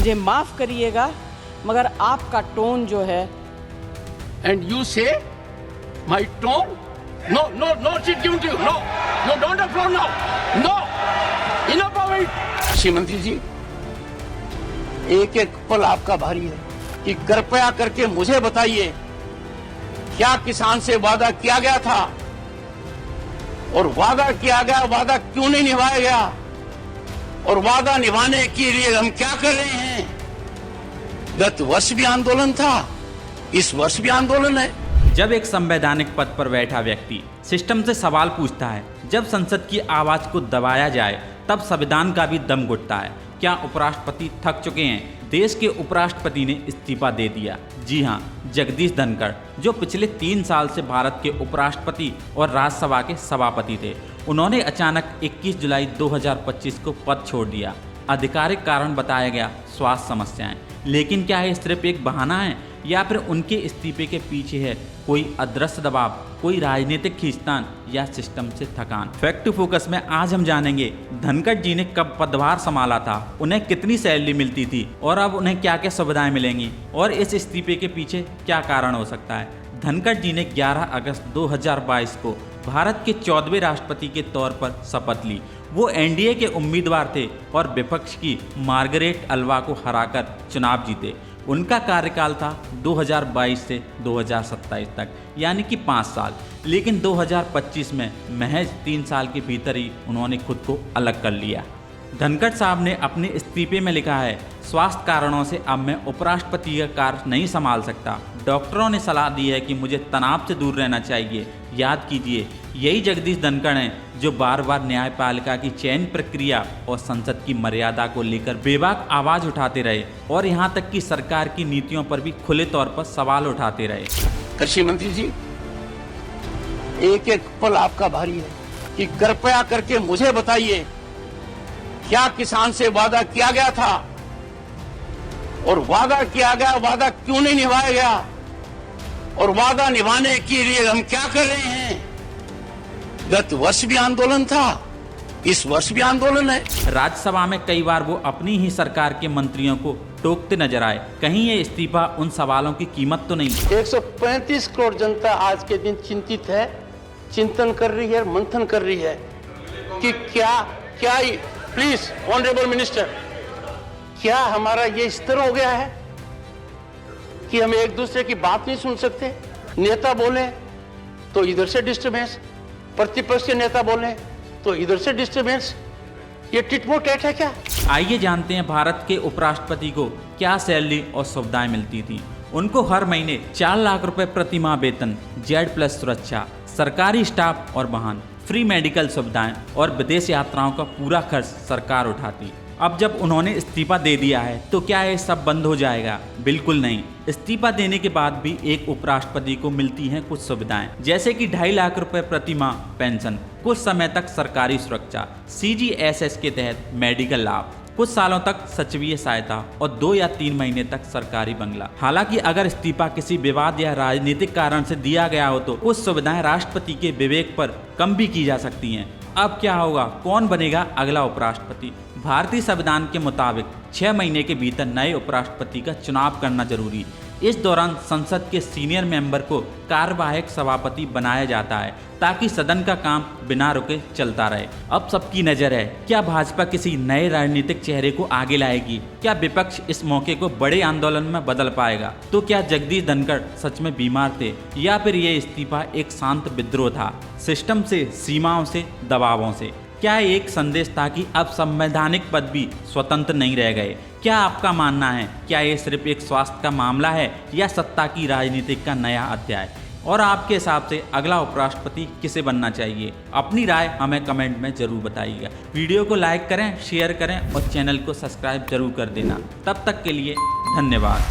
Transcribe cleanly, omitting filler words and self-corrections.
मुझे माफ़ करिएगा मगर आपका टोन जो है। And you say my tone? No, no, no, she's giving to you. No, no, don't applaud now. No, enough of it. Shrimati जी, एक एक पल आपका भारी है कि कृपया करके मुझे बताइए क्या किसान से वादा किया गया था और वादा किया गया वादा क्यों नहीं निभाया गया और वादा निभाने के लिए हम क्या कर रहे हैं। गत वर्ष भी आंदोलन था, इस वर्ष भी आंदोलन है। जब एक संवैधानिक पद पर बैठा व्यक्ति सिस्टम से सवाल पूछता है, जब संसद की आवाज को दबाया जाए तब संविधान का भी दम घुटता है। क्या उपराष्ट्रपति थक चुके हैं? देश के उपराष्ट्रपति ने इस्तीफा दे दिया। जी हां, जगदीश धनखड़ जो पिछले 3 साल से भारत के उपराष्ट्रपति और राज्यसभा के सभापति थे, उन्होंने अचानक 21 जुलाई 2025 को पद छोड़ दिया। आधिकारिक कारण बताया गया स्वास्थ्य समस्याएं। लेकिन क्या ये सिर्फ एक बहाना है या फिर उनके इस्तीफे के पीछे है कोई अदृश्य दबाव, कोई राजनीतिक खींचतान या सिस्टम से थकान? फैक्ट टू फोकस में आज हम जानेंगे धनखड़ जी ने कब पदभार संभाला था, उन्हें कितनी सैलरी मिलती थी और अब उन्हें क्या क्या सुविधाएं मिलेंगी और इस इस्तीफे के पीछे क्या कारण हो सकता है। धनखड़ जी ने 11 अगस्त 2022 को भारत के 14वें राष्ट्रपति के तौर पर शपथ ली। वो एनडीए के उम्मीदवार थे और विपक्ष की मार्गरेट अल्वा को हराकर चुनाव जीते। उनका कार्यकाल था 2022 से 2027 तक, यानी कि 5 साल। लेकिन 2025 में महज 3 साल के भीतर ही उन्होंने खुद को अलग कर लिया। धनखड़ साहब ने अपने इस्तीफे में लिखा है, स्वास्थ्य कारणों से अब मैं उपराष्ट्रपति का कार्य नहीं संभाल सकता। डॉक्टरों ने सलाह दी है कि मुझे तनाव से दूर रहना चाहिए। याद कीजिए, यही जगदीश धनखड़ हैं जो बार बार न्यायपालिका की चयन प्रक्रिया और संसद की मर्यादा को लेकर बेबाक आवाज उठाते रहे और यहाँ तक कि सरकार की नीतियों पर भी खुले तौर पर सवाल उठाते रहे। कृषि मंत्री जी, एक एक पल आपका भारी है कि कृपया करके मुझे बताइए क्या किसान से वादा किया गया था और वादा किया गया वादा क्यों नहीं निभाया गया और वादा निभाने के लिए हम क्या कर रहे हैं। गत वर्ष भी आंदोलन था, इस वर्ष भी आंदोलन है। राज्यसभा में कई बार वो अपनी ही सरकार के मंत्रियों को टोकते नजर आए। कहीं ये इस्तीफा उन सवालों की कीमत तो नहीं? 135 करोड़ जनता आज के दिन चिंतित है, चिंतन कर रही है, मंथन कर रही है कि क्या प्लीज ऑनरेबल मिनिस्टर, क्या हमारा ये स्तर हो गया है कि हम एक दूसरे की बात नहीं सुन सकते? नेता बोले तो इधर से डिस्टर्बेंस, प्रतिपक्ष के नेता बोले तो इधर से डिस्टर्बेंस। ये टिटमो टेट है क्या? आइए जानते हैं भारत के उपराष्ट्रपति को क्या सैलरी और सुविधाएं मिलती थी। उनको हर महीने 4 लाख रुपए प्रति माह वेतन, Z+ सुरक्षा, सरकारी स्टाफ और वाहन, फ्री मेडिकल सुविधाएं और विदेश यात्राओं का पूरा खर्च सरकार उठाती। अब जब उन्होंने इस्तीफा दे दिया है तो क्या ये सब बंद हो जाएगा? बिल्कुल नहीं। इस्तीफा देने के बाद भी एक उपराष्ट्रपति को मिलती हैं कुछ सुविधाएं, जैसे कि 2.5 लाख रुपए प्रति माह पेंशन, कुछ समय तक सरकारी सुरक्षा, CGSS के तहत मेडिकल लाभ, कुछ सालों तक सचिवीय सहायता और 2 या 3 महीने तक सरकारी बंगला। हालांकि अगर इस्तीफा किसी विवाद या राजनीतिक कारण से दिया गया हो तो उस सुविधाएं राष्ट्रपति के विवेक पर कम भी की जा सकती हैं। अब क्या होगा? कौन बनेगा अगला उपराष्ट्रपति? भारतीय संविधान के मुताबिक 6 महीने के भीतर नए उपराष्ट्रपति का चुनाव करना जरूरी। इस दौरान संसद के सीनियर मेंबर को कार्यवाहक सभापति बनाया जाता है ताकि सदन का काम बिना रुके चलता रहे। अब सबकी नजर है, क्या भाजपा किसी नए राजनीतिक चेहरे को आगे लाएगी? क्या विपक्ष इस मौके को बड़े आंदोलन में बदल पाएगा? तो क्या जगदीश धनखड़ सच में बीमार थे या फिर ये इस्तीफा एक शांत विद्रोह था, सिस्टम से, सीमाओं से, दबावों से? क्या एक संदेश था कि अब संवैधानिक पद भी स्वतंत्र नहीं रह गए? क्या आपका मानना है, क्या ये सिर्फ एक स्वास्थ्य का मामला है या सत्ता की राजनीति का नया अध्याय? और आपके हिसाब से अगला उपराष्ट्रपति किसे बनना चाहिए? अपनी राय हमें कमेंट में जरूर बताइएगा। वीडियो को लाइक करें, शेयर करें और चैनल को सब्सक्राइब जरूर कर देना। तब तक के लिए धन्यवाद।